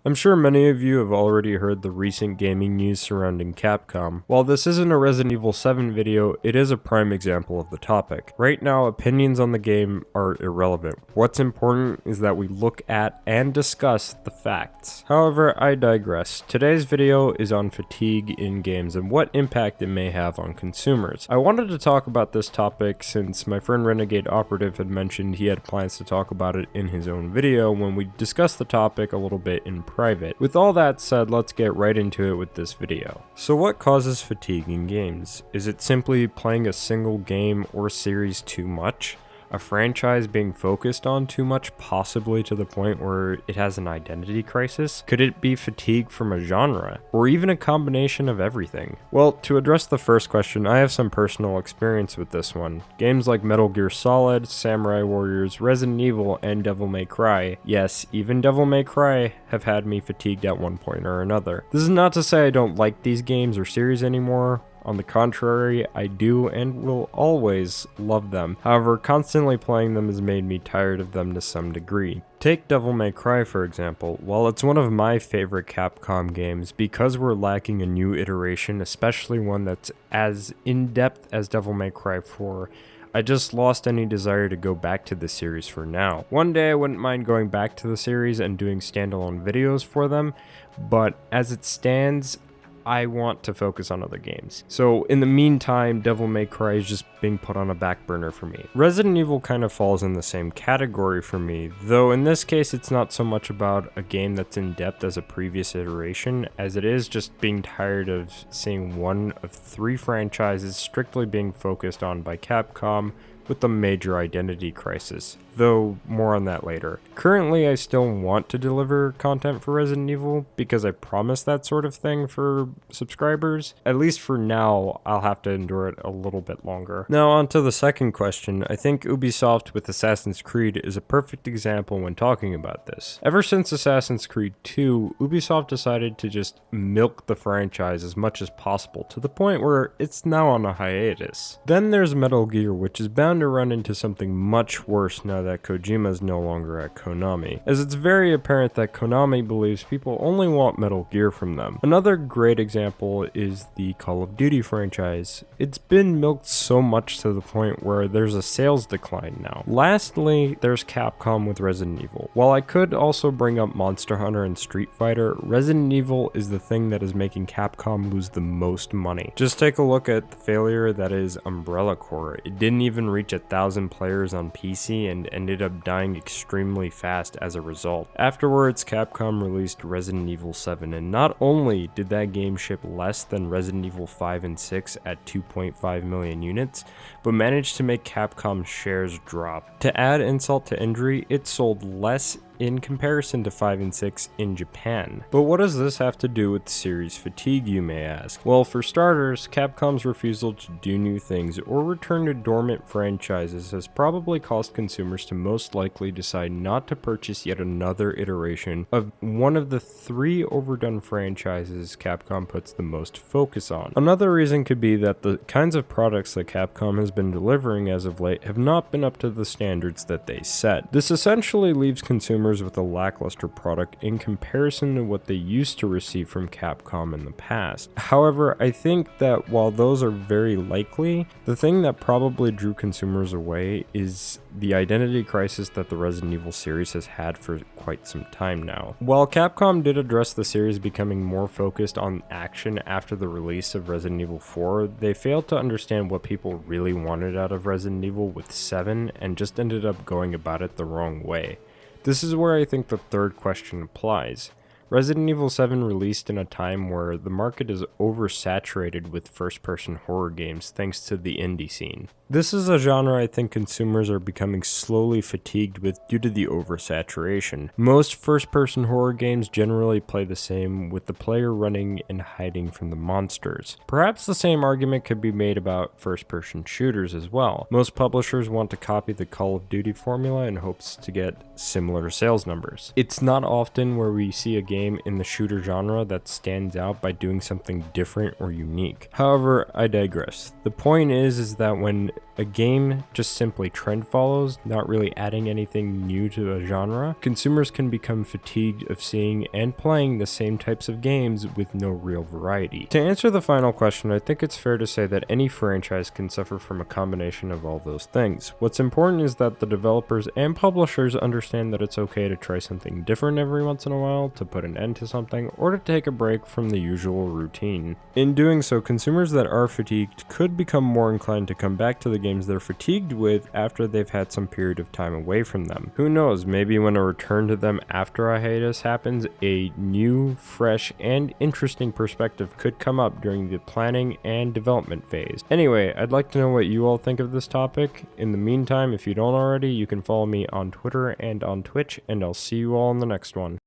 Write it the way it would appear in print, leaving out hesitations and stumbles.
I'm sure many of you have already heard the recent gaming news surrounding Capcom. While this isn't a Resident Evil 7 video, it is a prime example of the topic. Right now, opinions on the game are irrelevant. What's important is that we look at and discuss the facts. However, I digress. Today's video is on fatigue in games and what impact it may have on consumers. I wanted to talk about this topic since my friend Renegade Operative had mentioned he had plans to talk about it in his own video when we discussed the topic a little bit in private. With all that said, let's get right into it with this video. So what causes fatigue in games? Is it simply playing a single game or series too much? A franchise being focused on too much, possibly to the point where it has an identity crisis? Could it be fatigue from a genre? Or even a combination of everything? Well, to address the first question, I have some personal experience with this one. Games like Metal Gear Solid, Samurai Warriors, Resident Evil, and Devil May Cry, yes, even Devil May Cry, have had me fatigued at one point or another. This is not to say I don't like these games or series anymore. On the contrary, I do and will always love them. However, constantly playing them has made me tired of them to some degree. Take Devil May Cry for example. While it's one of my favorite Capcom games, because we're lacking a new iteration, especially one that's as in-depth as Devil May Cry 4, I just lost any desire to go back to the series for now. One day I wouldn't mind going back to the series and doing standalone videos for them, but as it stands, I want to focus on other games. So in the meantime, Devil May Cry is just being put on a back burner for me. Resident Evil kind of falls in the same category for me, though in this case it's not so much about a game that's in depth as a previous iteration, as it is just being tired of seeing one of three franchises strictly being focused on by Capcom with a major identity crisis, though more on that later. Currently, I still want to deliver content for Resident Evil because I promised that sort of thing for subscribers. At least for now, I'll have to endure it a little bit longer. Now on to the second question. I think Ubisoft with Assassin's Creed is a perfect example when talking about this. Ever since Assassin's Creed 2, Ubisoft decided to just milk the franchise as much as possible to the point where it's now on a hiatus. Then there's Metal Gear, which is bound to run into something much worse now that Kojima is no longer at Konami, as it's very apparent that Konami believes people only want Metal Gear from them. Another great example is the Call of Duty franchise. It's been milked so much to the point where there's a sales decline now. Lastly, there's Capcom with Resident Evil. While I could also bring up Monster Hunter and Street Fighter, Resident Evil is the thing that is making Capcom lose the most money. Just take a look at the failure that is Umbrella Corps. It didn't even reach 1,000 players on PC and ended up dying extremely fast as a result. Afterwards, Capcom released Resident Evil 7, and not only did that game ship less than Resident Evil 5 and 6 at 2.5 million units, but managed to make Capcom's shares drop. To add insult to injury, it sold less in comparison to 5 and 6 in Japan. But what does this have to do with series fatigue, you may ask? Well, for starters, Capcom's refusal to do new things or return to dormant franchises has probably caused consumers to most likely decide not to purchase yet another iteration of one of the three overdone franchises Capcom puts the most focus on. Another reason could be that the kinds of products that Capcom has been delivering as of late have not been up to the standards that they set. This essentially leaves consumers with a lackluster product in comparison to what they used to receive from Capcom in the past. However, I think that while those are very likely, the thing that probably drew consumers away is the identity crisis that the Resident Evil series has had for quite some time now. While Capcom did address the series becoming more focused on action after the release of Resident Evil 4, they failed to understand what people really wanted out of Resident Evil with 7 and just ended up going about it the wrong way. This is where I think the third question applies. Resident Evil 7 released in a time where the market is oversaturated with first-person horror games thanks to the indie scene. This is a genre I think consumers are becoming slowly fatigued with due to the oversaturation. Most first-person horror games generally play the same, with the player running and hiding from the monsters. Perhaps the same argument could be made about first-person shooters as well. Most publishers want to copy the Call of Duty formula in hopes to get similar sales numbers. It's not often where we see a game in the shooter genre that stands out by doing something different or unique. However, I digress. The point is that when a game just simply trend follows, not really adding anything new to a genre, consumers can become fatigued of seeing and playing the same types of games with no real variety. To answer the final question, I think it's fair to say that any franchise can suffer from a combination of all those things. What's important is that the developers and publishers understand that it's okay to try something different every once in a while, to put an end to something, or to take a break from the usual routine. In doing so, consumers that are fatigued could become more inclined to come back to the games they're fatigued with after they've had some period of time away from them. Who knows, maybe when a return to them after a hiatus happens, a new, fresh, and interesting perspective could come up during the planning and development phase. Anyway, I'd like to know what you all think of this topic. In the meantime, if you don't already, you can follow me on Twitter and on Twitch, and I'll see you all in the next one.